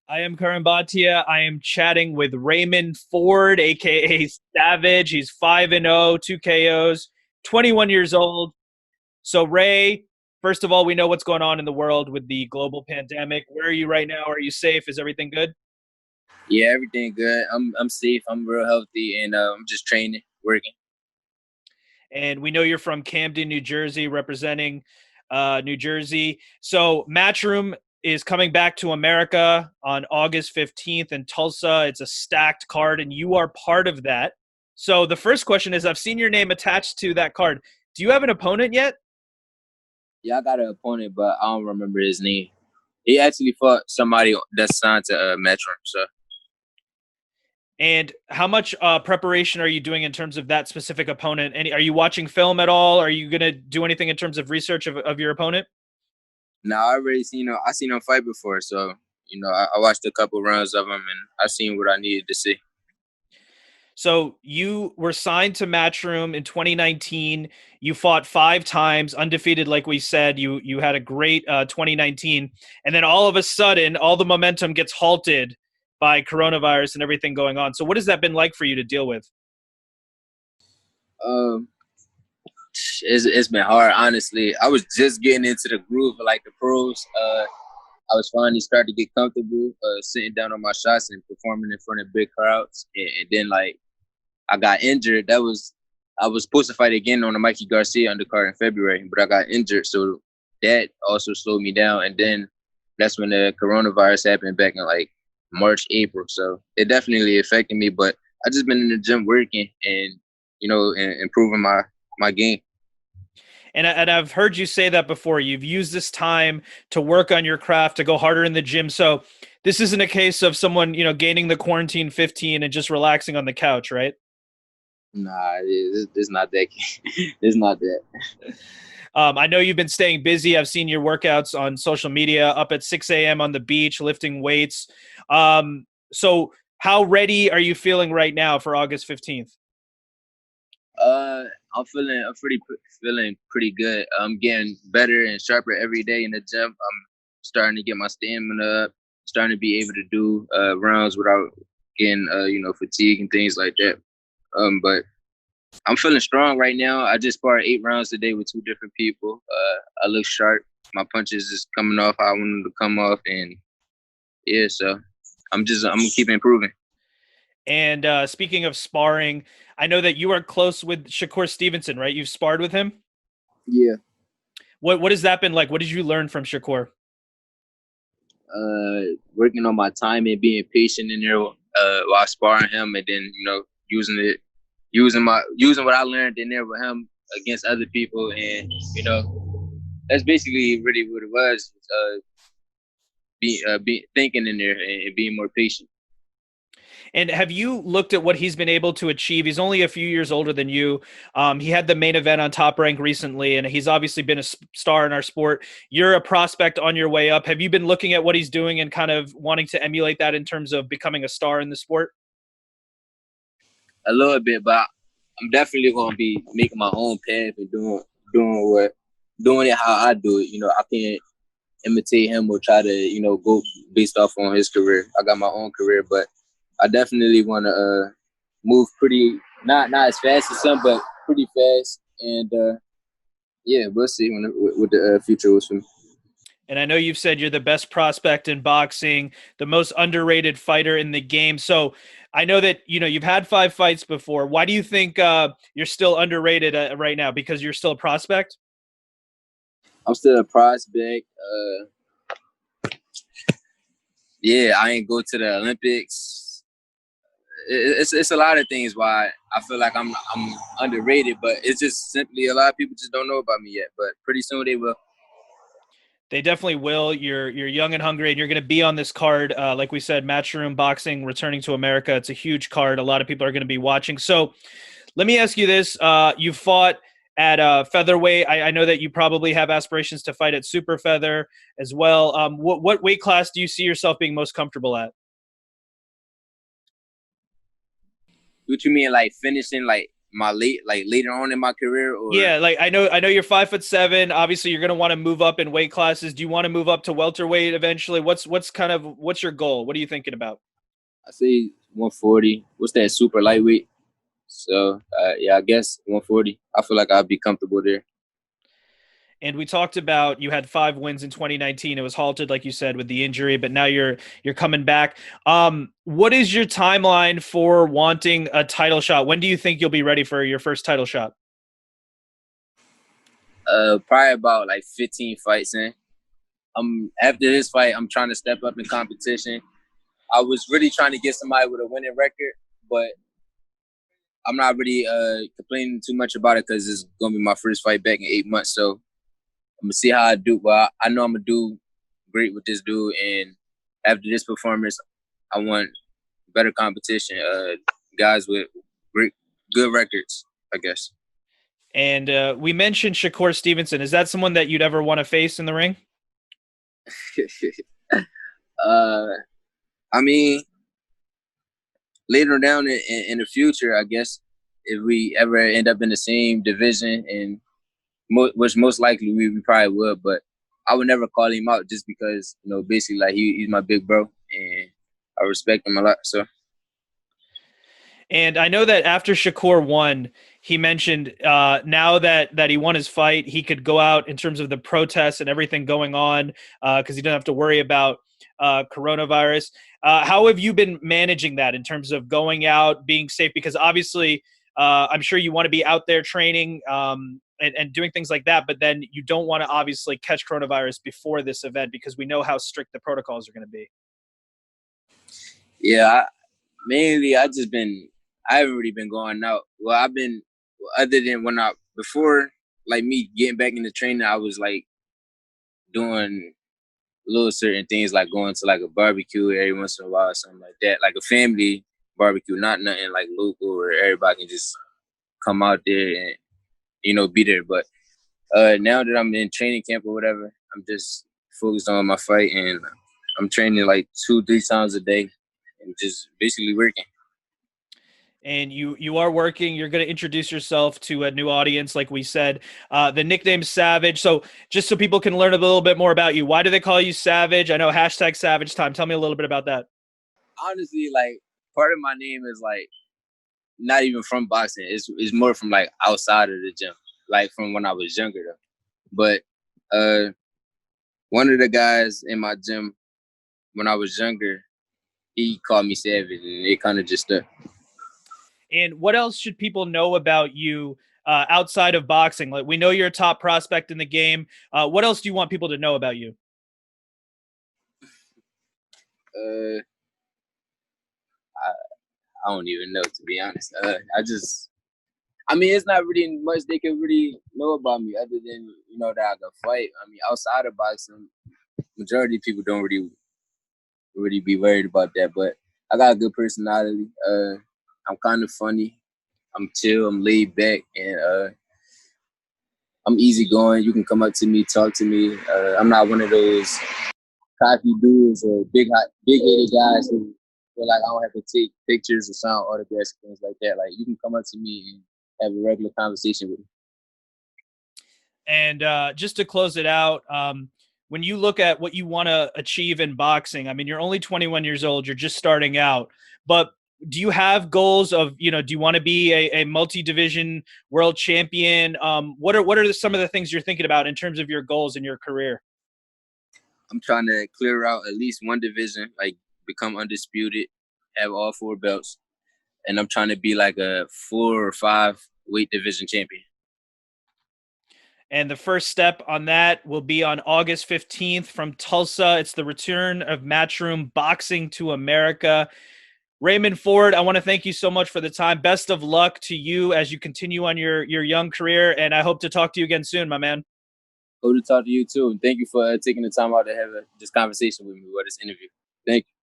I am Curran Bhatia. I am chatting with Raymond Ford, aka Savage. He's 5-0, 2 KOs, 21 years old. So, Ray, first of all, we know what's going on in the world with the global pandemic. Where are you right now? Are you safe? Is everything good? Yeah, everything good. I'm safe. I'm real healthy, and I'm just training, working. And we know you're from Camden, New Jersey, representing New Jersey. So, Matchroom is coming back to America on August 15th in Tulsa. It's a stacked card, and you are part of that. So, the first question is I've seen your name attached to that card. Do you have an opponent yet? Yeah, I got an opponent, but I don't remember his name. He actually fought somebody that's signed to Metro. So And how much preparation are you doing in terms of that specific opponent? Are you watching film at all? Are you going to do anything in terms of research of your opponent? now I already seen him. I seen him fight before, so I watched a couple rounds of him, and I seen what I needed to see. So you were signed to Matchroom in 2019. You fought 5 times, undefeated, like we said. You had a great 2019, and then all of a sudden, all the momentum gets halted by coronavirus and everything going on. So what has that been like for you to deal with? Um, it's been hard, honestly. I was just getting into the groove of like the pros. I was finally starting to get comfortable, sitting down on my shots and performing in front of big crowds, and then like I got injured. I was supposed to fight again on the Mikey Garcia undercard in February, but I got injured, so that also slowed me down. And then that's when the coronavirus happened back in like March, April. So it definitely affected me. But I just been in the gym working and and improving my game. And I've heard you say that before. You've used this time to work on your craft, to go harder in the gym. So this isn't a case of someone, gaining the quarantine 15 and just relaxing on the couch, right? Nah, it's not that. It's not that. I know you've been staying busy. I've seen your workouts on social media, up at 6 a.m. on the beach, lifting weights. So how ready are you feeling right now for August 15th? Uh, feeling pretty good. I'm getting better and sharper every day in the gym. I'm starting to get my stamina up, starting to be able to do rounds without getting fatigue and things like that. But I'm feeling strong right now. I just sparred 8 rounds today with 2 different people. I look sharp. My punches is coming off how I want them to come off, and yeah, so I'm gonna keep improving. And speaking of sparring, I know that you are close with Shakur Stevenson, right? You've sparred with him. Yeah. What has that been like? What did you learn from Shakur? Working on my time and being patient in there while sparring him, and then using what I learned in there with him against other people, and that's basically really what it was. Be thinking in there and being more patient. And have you looked at what he's been able to achieve? He's only a few years older than you. He had the main event on Top Rank recently, and he's obviously been a star in our sport. You're a prospect on your way up. Have you been looking at what he's doing and kind of wanting to emulate that in terms of becoming a star in the sport? A little bit, but I'm definitely gonna be making my own path and doing it how I do it. I can't imitate him or try to go based off on his career. I got my own career, but I definitely want to move pretty not as fast as some, but pretty fast. And yeah, we'll see what the future was for me. And I know you've said you're the best prospect in boxing, the most underrated fighter in the game. So I know that you've had 5 fights before. Why do you think you're still underrated right now? Because you're still a prospect? I'm still a prospect. Yeah, I ain't go to the Olympics. It's a lot of things why I feel like I'm underrated, but it's just simply a lot of people just don't know about me yet. But pretty soon they will. They definitely will. You're young and hungry, and you're going to be on this card. Like we said, Matchroom Boxing returning to America. It's a huge card. A lot of people are going to be watching. So let me ask you this: you fought at featherweight. I know that you probably have aspirations to fight at super feather as well. What weight class do you see yourself being most comfortable at? What you mean, like finishing like later on in my career, or Yeah, like I know you're 5'7". Obviously, you're gonna want to move up in weight classes. Do you want to move up to welterweight eventually? What's your goal? What are you thinking about? I say 140. What's that, super lightweight? So yeah, I guess 140. I feel like I'd be comfortable there. And we talked about you had 5 wins in 2019. It was halted, like you said, with the injury, but now you're coming back. What is your timeline for wanting a title shot? When do you think you'll be ready for your first title shot? Probably about like 15 fights in. After this fight, I'm trying to step up in competition. I was really trying to get somebody with a winning record, but I'm not really complaining too much about it because it's gonna be my first fight back in 8 months. So I'm gonna see how I do. Well, I know I'm gonna do great with this dude, and after this performance, I want better competition. Guys with good records, I guess. And we mentioned Shakur Stevenson. Is that someone that you'd ever want to face in the ring? I mean, later down in the future, I guess, if we ever end up in the same division, and which most likely we probably would, but I would never call him out just because, basically, like, he's my big bro, and I respect him a lot. So. And I know that after Shakur won, he mentioned now that he won his fight, he could go out in terms of the protests and everything going on because he doesn't have to worry about coronavirus. How have you been managing that in terms of going out, being safe? Because obviously, I'm sure you want to be out there training and doing things like that, but then you don't want to obviously catch coronavirus before this event because we know how strict the protocols are going to be. Yeah, mainly I haven't really been going out. Well, other than before, like, me getting back into training, I was like doing little certain things, like going to like a barbecue every once in a while, or something like that, like a family barbecue, not nothing like local where everybody can just come out there and be there. But now that I'm in training camp or whatever, I'm just focused on my fight, and I'm training like 2-3 times a day and just basically working. And you are working. You're going to introduce yourself to a new audience, like we said. The nickname Savage. So just so people can learn a little bit more about you, why do they call you Savage? I know #SavageTime. Tell me a little bit about that. Honestly, like, part of my name is like not even from boxing. It's more from like outside of the gym, like from when I was younger though. But one of the guys in my gym when I was younger, he called me Savage, and it kind of just stuck. And what else should people know about you outside of boxing? Like, we know you're a top prospect in the game. What else do you want people to know about you? I don't even know, to be honest. It's not really much they can really know about me other than, that I can fight. I mean, outside of boxing, majority of people don't really be worried about that. But I got a good personality. I'm kind of funny. I'm chill. I'm laid back, and I'm easygoing. You can come up to me, talk to me. I'm not one of those cocky dudes or big-headed guys who feel like I don't have to take pictures or sign autographs and things like that. Like, you can come up to me and have a regular conversation with me. And just to close it out, when you look at what you want to achieve in boxing, I mean, you're only 21 years old. You're just starting out. But do you have goals of, do you want to be a multi-division world champion? What are some of the things you're thinking about in terms of your goals in your career? I'm trying to clear out at least one division, like become undisputed, have all 4 belts, and I'm trying to be like a 4 or 5 weight division champion. And the first step on that will be on August 15th from Tulsa. It's the return of Matchroom Boxing to America. Raymond Ford, I want to thank you so much for the time. Best of luck to you as you continue on your young career, and I hope to talk to you again soon, my man. Hope to talk to you too. And thank you for taking the time out to have this conversation with me or this interview. Thank you.